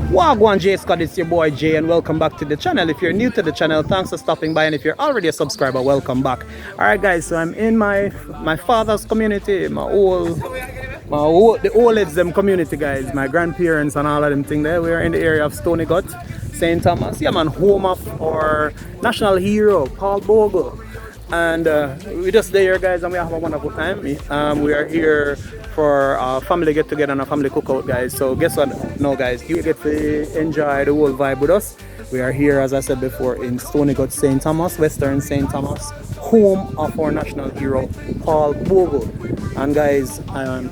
Wagwan Jae Says, it's your boy Jay, and welcome back to the channel. If you're new to the channel, thanks for stopping by, and if you're already a subscriber, welcome back. Alright guys, so I'm in my father's community, the old age them community, guys, my grandparents and all of them thing there. We're in the area of Stony Gut, St. Thomas, yeah man, home of our national hero, Paul Bogle. And we're just there, guys, and we have a wonderful time. We are here for a family get together and a family cookout, guys. So guess what? No, guys, you get to enjoy the whole vibe with us. We are here, as I said before, in Stony Gut, St. Thomas, Western St. Thomas, home of our national hero, Paul Bogle. And guys,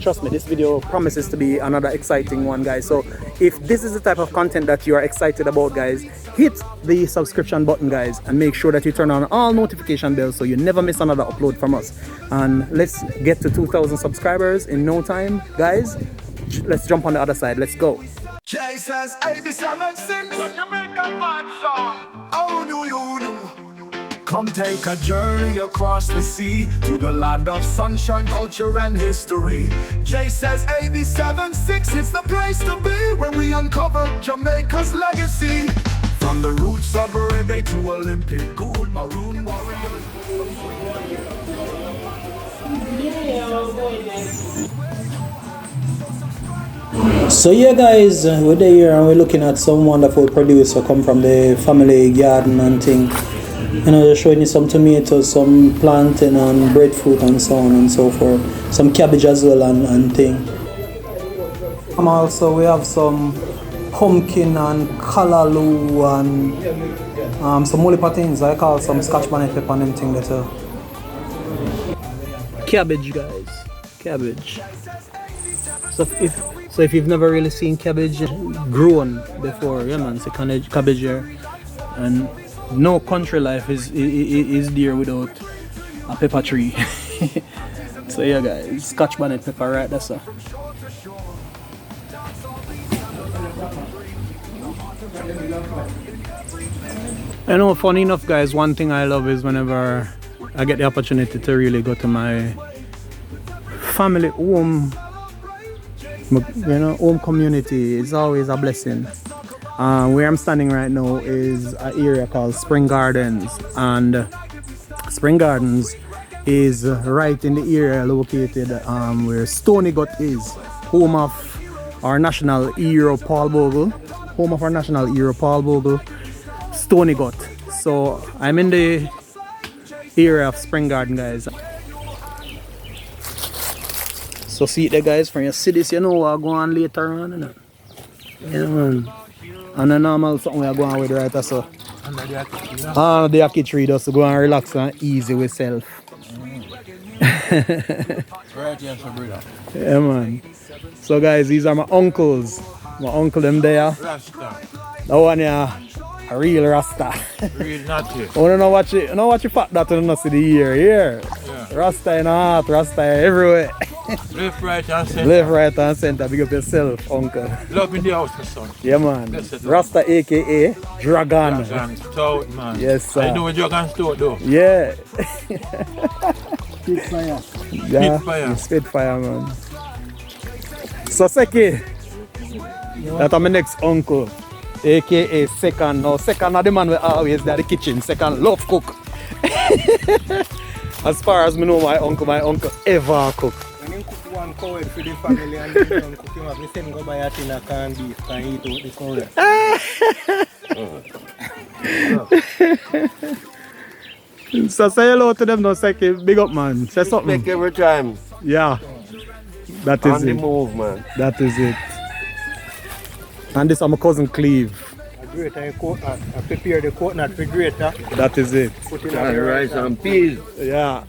trust me, this video promises to be another exciting one, guys. So if this is the type of content that you are excited about, guys, hit the subscription button, guys, and make sure that you turn on all notification bells so you never miss another upload from us. And let's get to 2,000 subscribers in no time, guys. Let's jump on the other side. Let's go. Jae Says, 87.6. When you make a bad song, oh no, you know. Come take a journey across the sea to the land of sunshine, culture, and history. Jae Says 87.6, it's the place to be when we uncover Jamaica's legacy. From the roots of reggae to Olympic gold, maroon warriors. So yeah guys, we're there and we're looking at some wonderful produce who come from the family garden and thing. You know, they're showing you some tomatoes, some plantain and breadfruit and so on and so forth. Some cabbage as well and thing. Also we have some pumpkin and callaloo and some molly things. I call some scotch bonnet pepper and them thing there. Cabbage, guys. Cabbage. So if you've never really seen cabbage grown before, yeah man, it's a cabbage here. And no country life is there without a pepper tree. So yeah guys, scotch bonnet pepper right there, sir. You know, funny enough guys, one thing I love is whenever I get the opportunity to really go to my family home, you know, home community, is always a blessing. Where I'm standing right now is an area called Spring Gardens, and Spring Gardens is right in the area located where Stony Gut is, home of our national hero Paul Bogle, Stony Gut. So I'm in the area of Spring Garden, guys. So see it there, guys, from your cities, you know, I'll go on later on, you know. Yeah, man. And a normal something we're going with right so. The Aki tree just to go and relax and easy with self. Right, yes, brother. Yeah, man. So guys, these are my uncles. My uncle them there. Rasta. That one yeah, a real Rasta. Real natty. I wanna know what you fat that you don't see the ear here. Yeah. Rasta in the heart, Rasta everywhere. Left, right, and center. Left, right, and center. Big up yourself, uncle. Love in the house, my son. Yeah, man. Blessed Rasta, aka Dragon. Dragon Stout, man. Yes, sir. I know a Dragon Stout, though. Yeah. Spitfire. Yeah. Spitfire. Spitfire, man. So, Seki, that's my next uncle, aka Second. Now, Second are the man we always there at the kitchen. Second, love cook. As far as me know, my uncle ever cook. When you cook one cow for the family and then don't cook him up, we send go buy a tin of canned beef and eat out the cow. So say hello to them now, Seki. Big up, man. Say something. Make every time. Yeah. That is On the it. move, man. That is it. And this is my cousin Cleve. I prepare the coconut for grater. That is it. Put in And rice and peas. Yeah.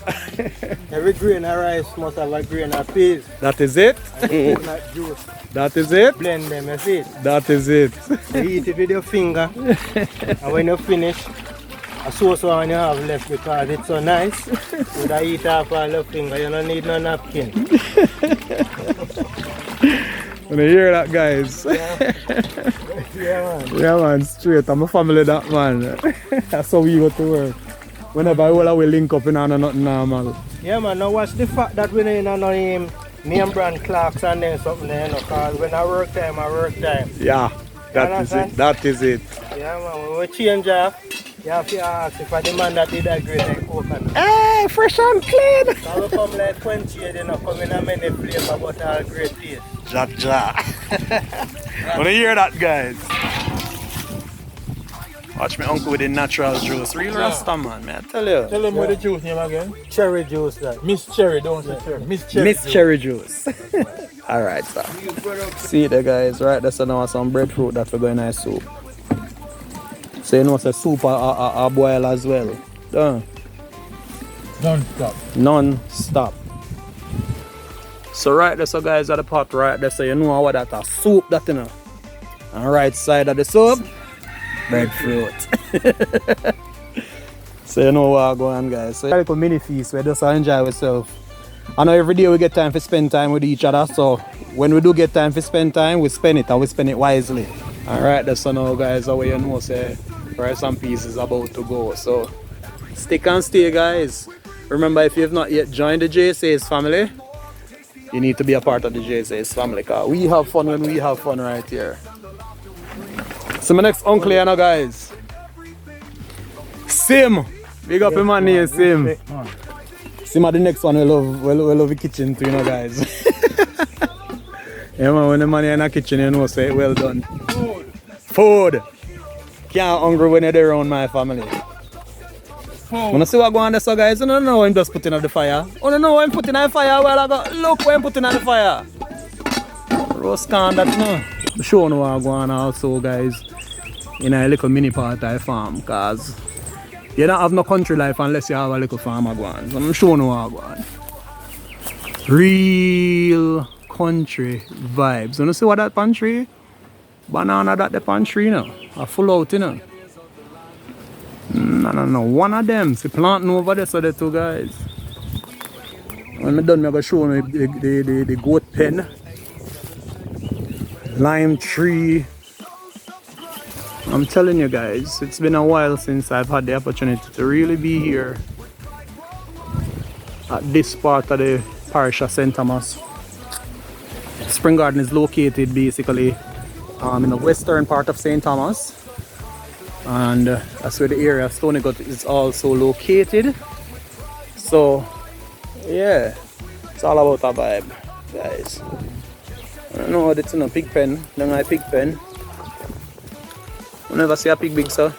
Every grain of rice must have a grain of peas. That is it. And coconut juice. That is it. Blend them, you see it. That is it. You eat it with your finger. And when you finish, a sauce one you have left because it's so nice. You can eat off all your finger. You don't need no napkin. When you hear that, guys. Yeah, man. Yeah, man, straight. I'm a family that, man. That's how we go to work. Whenever we link up in and nothing normal. Yeah, man. Now watch the fact that we don't know him name brand clocks and then something there, you know, because when I work time, I work time. Yeah. That is it. That is it. Yeah, man, when we change off, you have to ask if the man that did that great like coconut. Hey, fresh and clean. I will come like 20 years, they not come in a many flavor, but all great taste. Ja. Wanna hear that, guys? Watch me uncle with the natural juice. Real Rasta, man, I tell you. Tell them what the juice name again. Cherry juice, that. Miss Cherry, don't say Cherry. Miss Cherry Juice. Alright, sir. See there, guys. Right, that's now some breadfruit that we're going to soup. So you know, it's a soup a boil as well. Done. Don't stop. Non-stop. So right there, so guys, at the pot right there, so you know what that a soup that, you know. And right side of the soup, breadfruit. So you know what going on, guys. So a little mini feast, we just enjoy ourselves. I know every day we get time to spend time with each other, so when we do get time to spend time, we spend it and we spend it wisely. Alright, that's so now, guys, how you know, say rice and peas is about to go. So stick and stay, guys. Remember, if you have not yet joined the Jae Says family, you need to be a part of the Jae Says family, because we have fun when we have fun right here. So my next uncle, you know, guys, Sim. Big up him, man, name Sim. Sim are the next one. We love the kitchen too, you know, guys. Yeah, man, when the man in the kitchen, you know, say well done. Food. Can't hungry when you're there around my family. Wanna see what going on there, so guys? I don't know what I'm just putting on the fire. I don't know what I'm putting on the fire. Well, I got look what I'm putting on the fire. Roast can that no. I'm sure no what going on also, guys. In a little mini part of farm, cause you don't have no country life unless you have a little farm going. So I'm sure no what going on. Real country vibes. You see what that pantry? Banana that the pantry, you know. A full out, you know. No. One of them. See planting over there, so the two guys. When I'm done, I'm going to show you the goat pen. Lime tree. I'm telling you guys, it's been a while since I've had the opportunity to really be here at this part of the parish of St. Thomas. Spring Garden is located basically in the western part of St. Thomas, and that's where the area of Stony Gut is also located. So yeah, it's all about a vibe, guys. I don't know what it's in a pig pen, don't like pig pen. You never see a pig big, sir?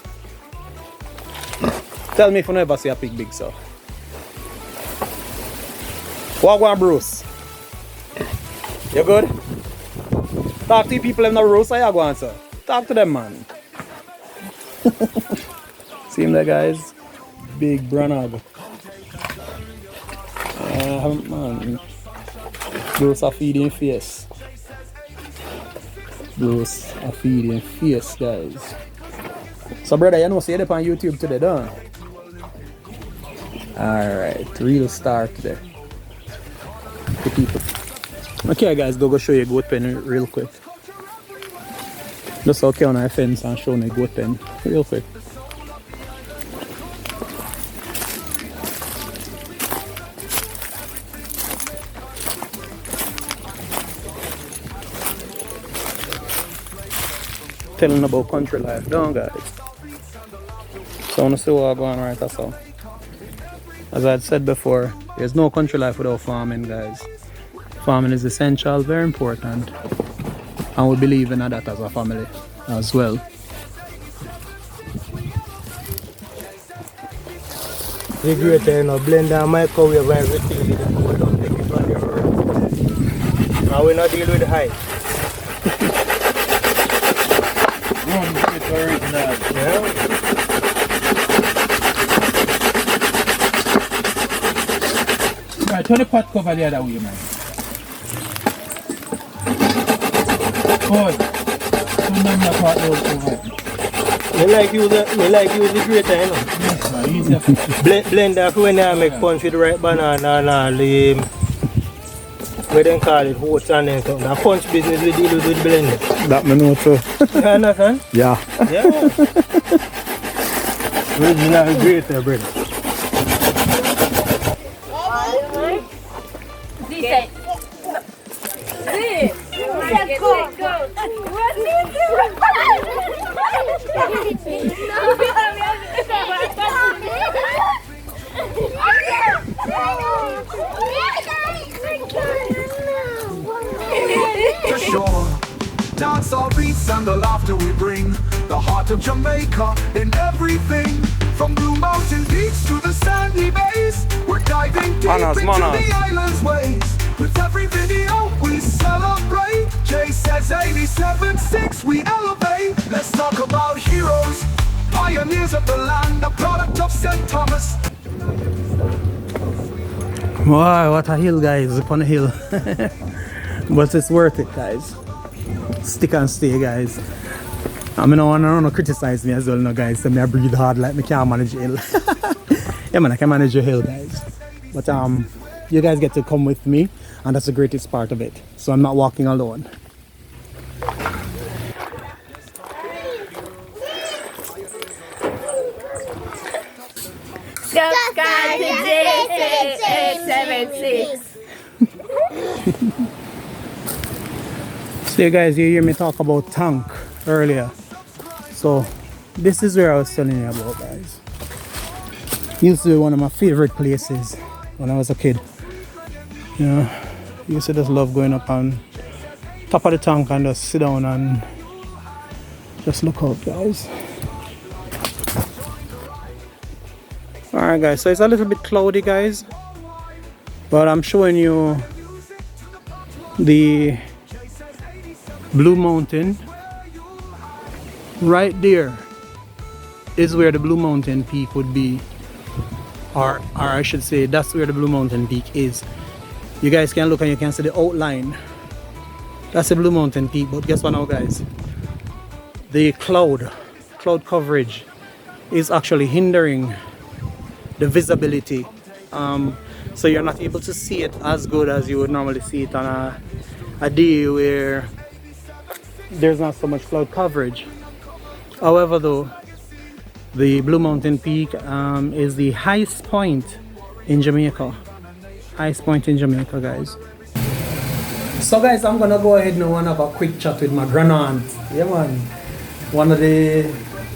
Tell me if you never see a pig big, sir. What going, Bruce? You good? Talk to the people in the roast, how you going, sir? Talk to them, man. See him there, guys? Big branag. Man. Bruce are feeding face. Bruce are feeding face, guys. So, brother, you know, see it on YouTube today, don't you? Alright, real star today. The people. Okay, guys, go show you a goat pen real quick. Just okay on our fence and show me a goat pen real quick. Telling about country life, don't guys? So I want to see what's going on right that's all. As I had said before, there's no country life without farming, guys. Farming is essential, very important, and we believe in that as a family as well. The greater, you know, blend and microwave and everything, you don't take it on your earth. Now we not deal with the height. Yeah. Right, turn the pot cover the other way, man. Boy, turn down the pot over. Me like use the grater, you know. Yes, man, easy. Blend that when I make punch with the right banana and all the what they call it, oats and then something. The punch business we deal with blending. That me know too. You understand? Yeah. Yeah. Original grater, brother. beats and the laughter we bring. The heart of Jamaica in everything. From Blue Mountain Beach to the sandy bays, we're diving deep into the island's ways. With every video we celebrate. Jae Says 87.6 we elevate. Let's talk about heroes, pioneers of the land, the product of St. Thomas. Wow, what a hill, guys, up on the hill. But it's worth it, guys. Stick and stay, guys. I mean, I don't want to criticize me as well, no, guys. So I breathe hard like I can't manage a hill. Yeah, man, I can manage a hill, guys. But you guys get to come with me, and that's the greatest part of it. So I'm not walking alone. Subscribe to Jae Says 876. So you guys, you hear me talk about tank earlier. So this is where I was telling you about, guys. Used to be one of my favorite places when I was a kid. You know, used to just love going up on top of the tank and just sit down and just look out, guys. Alright, guys, so it's a little bit cloudy, guys, but I'm showing you the Blue Mountain. Right there is where the Blue Mountain Peak would be, or I should say that's where the Blue Mountain Peak is. You guys can look and you can see the outline. That's the Blue Mountain Peak. But guess what now, guys? The cloud coverage is actually hindering the visibility, so you're not able to see it as good as you would normally see it on a day where there's not so much cloud coverage. However, though, the Blue Mountain Peak is the highest point in Jamaica. Highest point in Jamaica, guys. So, guys, I'm gonna go ahead now and have a quick chat with my grandaunt. Yeah, man. One of the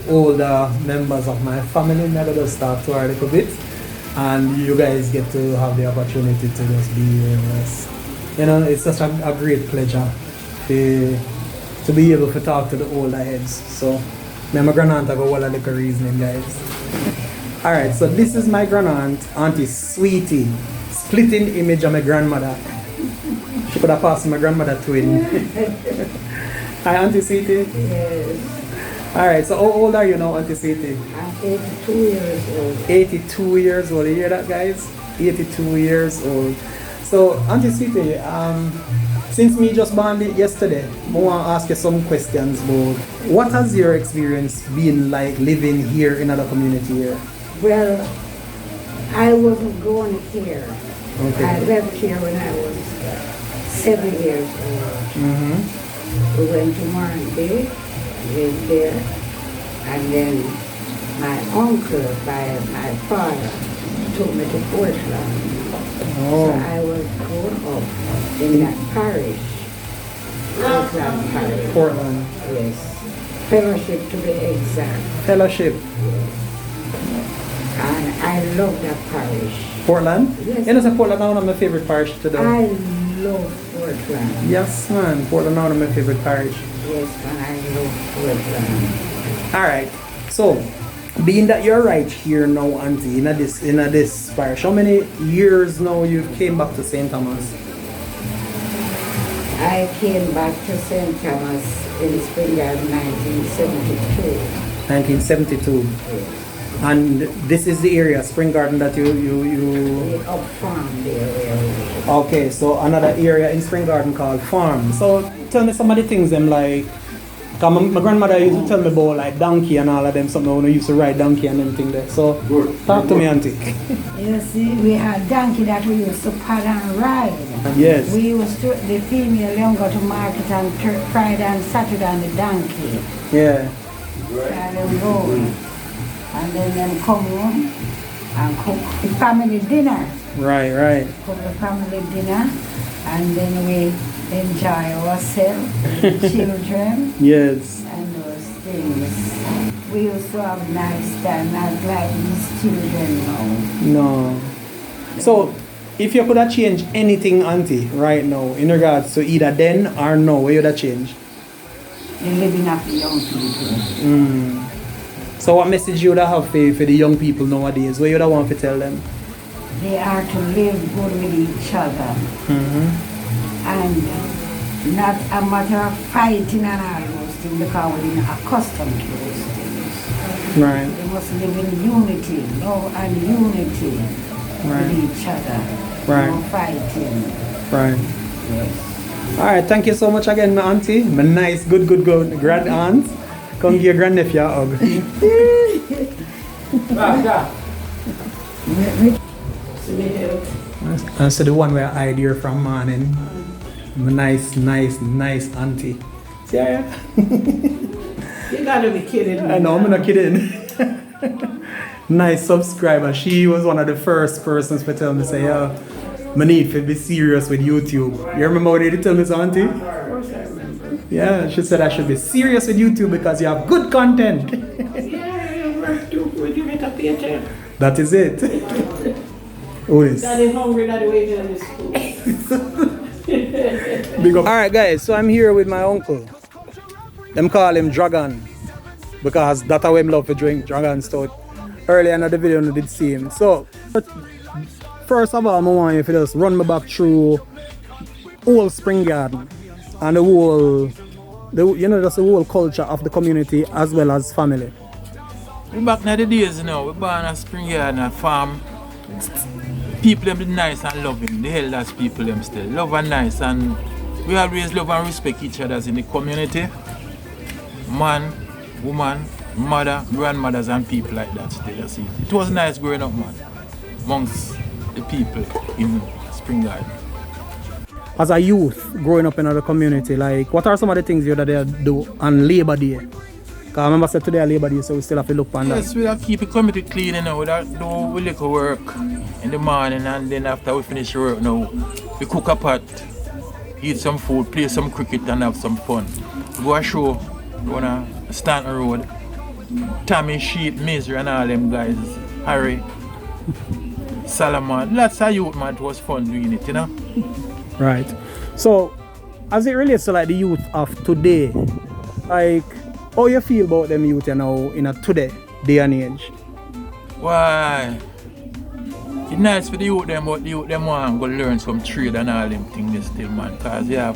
older members of my family. I'm gonna just talk to her a little bit, and you guys get to have the opportunity to just be here with us. You know, it's such a great pleasure to be able to talk to the older heads. So, me and my grandaunt have a whole lot of reasoning, guys. Alright, so this is my grandaunt, Auntie Sweetie. Splitting image of my grandmother. She could have passed my grandmother twin. Hi, Auntie Sweetie. Yes. Alright, so how old are you now, Auntie Sweetie? I'm 82 years old. 82 years old. You hear that, guys? 82 years old. So, Auntie Sweetie, since me just born yesterday, I want to ask you some questions about what has your experience been like living here in another community here? Well, I wasn't going here. Okay. I left here when I was 7 years old. Mm-hmm. We went to Marnby, lived there, and then my uncle by my father took me to Portland. Oh. So I was grown up in that parish, Portland parish. Portland. Yes. Fellowship to be exact. Fellowship. And I love that parish. Portland? Yes. You know, so Portland is one of my favorite parish to do. I love Portland. Yes, man. Portland is one of my favorite parish. Yes, man, I love Portland. Alright, so being that you're right here now, Auntie, in this parish, how many years now you came back to St. Thomas? I came back to St. Thomas in spring of 1972. 1972. And this is the area, Spring Garden, that you Up farm there. Okay, so another area in Spring Garden called Farm. So tell me some of the things them like, cause my grandmother used to tell me about like donkey and all of them, something when I used to ride donkey and everything there. So talk to me, Auntie. You see, we had donkey that we used to pad and ride. Yes. We used to, the female young go to market on Friday and Saturday on the donkey. Yeah. And then go. And then them come home and cook the family dinner. Right. Cook the family dinner. And then we enjoy ourselves, children, Yes. and those things. We used to have nice time, not like these children now. No. So if you could have changed anything, Auntie, right now, in regards to either then or now, what would have changed? the living of the young people. So what message you would have for the young people nowadays? What you would want to tell them? They are to live good with each other. And not a matter of fighting and all those things because we're not accustomed to those things. Right. They must live in unity, love and unity with each other. Right. No fighting. Right. Yes. Alright, thank you so much again, my auntie. My nice, good grand aunt. Come give your grandnephew a hug. And so the one where I hide here from morning. My nice auntie. See ya? You gotta be kidding me. I know, I'm not kidding. Nice subscriber. She was one of the first persons to tell me, say, yo, I need to be serious with YouTube. You remember when you did tell me, auntie? Of course I remember. Yeah, she said I should be serious with YouTube because you have good content. Yeah, you work too good, you get a paycheck. That is it. Who is? Daddy hungry, daddy waiting on his food. Big up. Alright guys, so I'm here with my uncle. Them call him Dragon because that's how him love to drink Dragon Stout. Earlier in the video I did see him. So first of all, I want you to just run me back through whole Spring Garden and the whole just the whole culture of the community as well as family. We back in the days, you know, we born a Spring Garden, a farm. People them be nice and loving. The elders people them still love and nice, and we always love and respect each other in the community. Man, woman, mother, grandmothers and people like that still. You see. It was nice growing up, man, amongst the people in Spring Garden. As a youth growing up in the community, like what are some of the things you that they do on Labor Day? Because I remember said today on Labor Day, so we still have to look on that. Yes, we have to keep the community clean, you know. We have do we little work in the morning, and then after we finish work now, we cook a pot, eat some food, play some cricket and have some fun. We go a show, go on a Stanton Road. Tommy, Sheep, Misery and all them guys, Harry, Salomon, lots of youth, man. It was fun doing it, you know. Right. So, as it relates to like the youth of today, like how you feel about them youth you know in a today day and age? Why? It's nice for the youth them, but the youth them want to go learn some trade and all them things still, man. Cause yeah,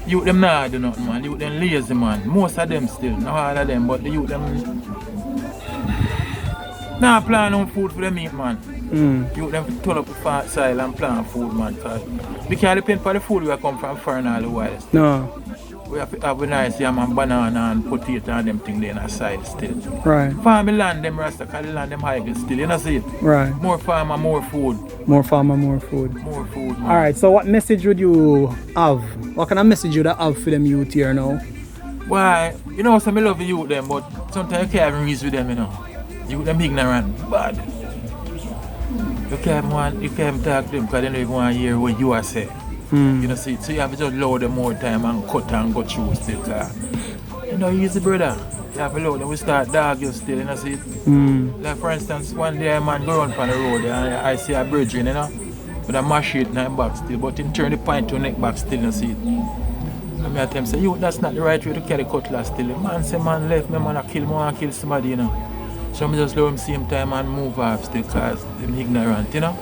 youth them not do nothing, man. Youth them lazy, man. Most of them still, not all of them, but the youth them not plan on food for them eat, man. Youth them turn up the fat side and plan food, man. Cause we can't depend on the food we come from foreign all the while. No. We have to have a nice yam and banana and potato and them things there on the side still. Right. Farm land them rasta, cause the land them high still, you know see it? Right. More farmer, more food. More farmer, more food. More food, man. Alright, so what message would you have? What kind of message would you have for them youth here now? Why? You know, some I love the youth them, but sometimes you can't even reason with them, you know. Youth them ignorant, bad. You can't talk to them because they don't even want to hear what you are saying. You know, see, so you have to just allow them more time and cut and go through still. Cause, you know, easy brother. You have to allow them, we start dog you still, you know, see. Like for instance, one day a man go around on the road and I see a bridge, you know, with a machete in his back still, but him turn the pint to neck back still, you know, see. And I tell him, say, you, that's not the right way to carry cutlass still. The man say, man left me, man, I kill somebody, you know. So I just let him see him time and move off still because they're ignorant, you know.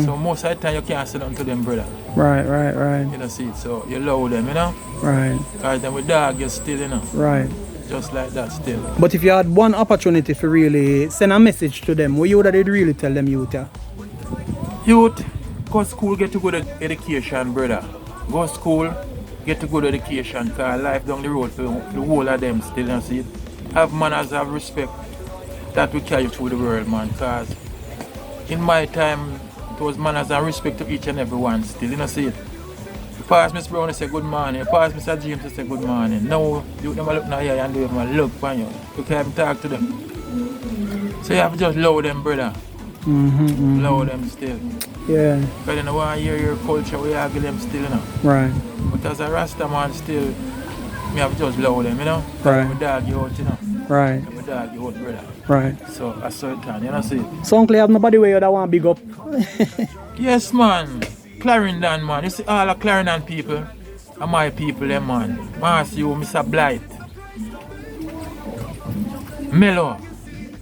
So most of the time you can't say nothing to them, brother. Right. You know, see, so you allow them, you know. Right. Because then with dog, you still, you know. Right. Just like that still. But if you had one opportunity to really send a message to them, what you would have really tell them youth? Youth, go to school, get a good education, brother. Go to school, get a good education, because life down the road for the whole of them still, you know, see. Have manners, have respect. That will carry you through the world, man, because in my time, it was manners and respect to each and every one still, you know, see it. You pass Miss Brown, you say good morning. You pass Mr. James, you say good morning. Now, you never look now here and do them look for you. You can't even talk to them. So you have to just love them, brother. Love them still. Yeah. Because you know, want to hear your culture, we argue them still, you know. Right. But as a Rasta man still, me have to just love them, you know. Right. We dog you out, you know. Right. We dog you out, brother. Right. So I saw it can, you know, see. So uncle, you have nobody where you that want big up? Yes, man. Clarendon, man. You see all the Clarendon people. And my people, them man. Mass you, Mr. Blight. Mellow.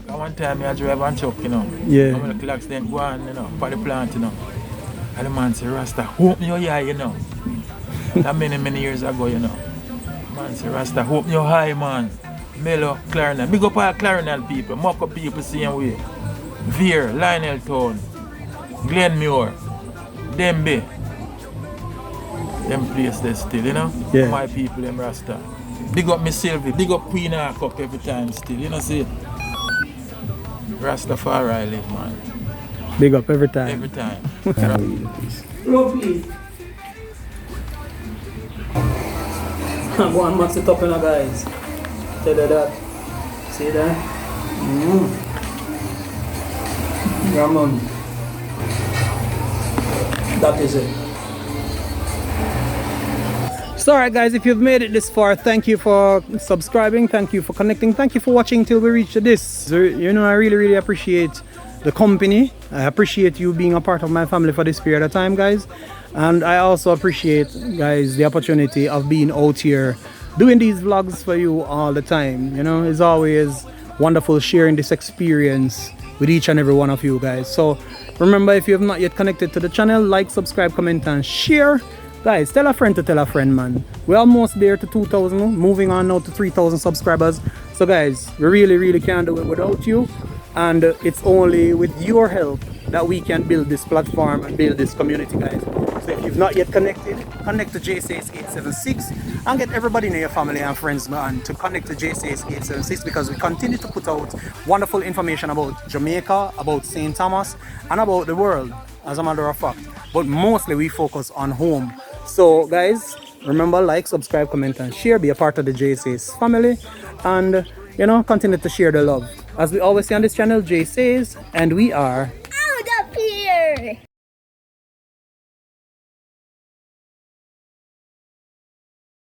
One time I drive and truck, you know. Yeah. I'm gonna accident go on, you know, for the plant, you know. And the man say, Rasta, hope me your eye, you know. That many years ago, you know. Man say, Rasta, hope me your eye, man. Mellow, Clarinet. Big up all Clarinet people, mock up people same way. Veer, Lionel Town, Glenmure, Dembe. Them place there still, you know? Yeah. My people, them Rasta. Big up me Sylvie, big up Queen Cup every time still, you know see? Rastafari live, man. Big up every time. Every time. Roll, please. Go and max it up, you know, guys. Tell you that. See that? Yeah, man. That is it. So alright guys, if you've made it this far, thank you for subscribing, thank you for connecting, thank you for watching till we reach this. You know, I really appreciate the company. I appreciate you being a part of my family for this period of time, guys. And I also appreciate, guys, the opportunity of being out here doing these vlogs for you all the time. You know, it's always wonderful sharing this experience with each and every one of you guys. So remember, if you have not yet connected to the channel, like, subscribe, comment and share. Guys, tell a friend to tell a friend, man. We're almost there to 2,000, moving on now to 3,000 subscribers. So guys, we really can't do it without you. And it's only with your help that we can build this platform and build this community, guys. So if you've not yet connected, connect to Jae Says 876 and get everybody in your family and friends, man, to connect to Jae Says 876, because we continue to put out wonderful information about Jamaica, about St. Thomas, and about the world, as a matter of fact. But mostly we focus on home. So guys, remember, like, subscribe, comment and share. Be a part of the Jae Says family, and you know, continue to share the love. As we always say on this channel, Jae Says, and we are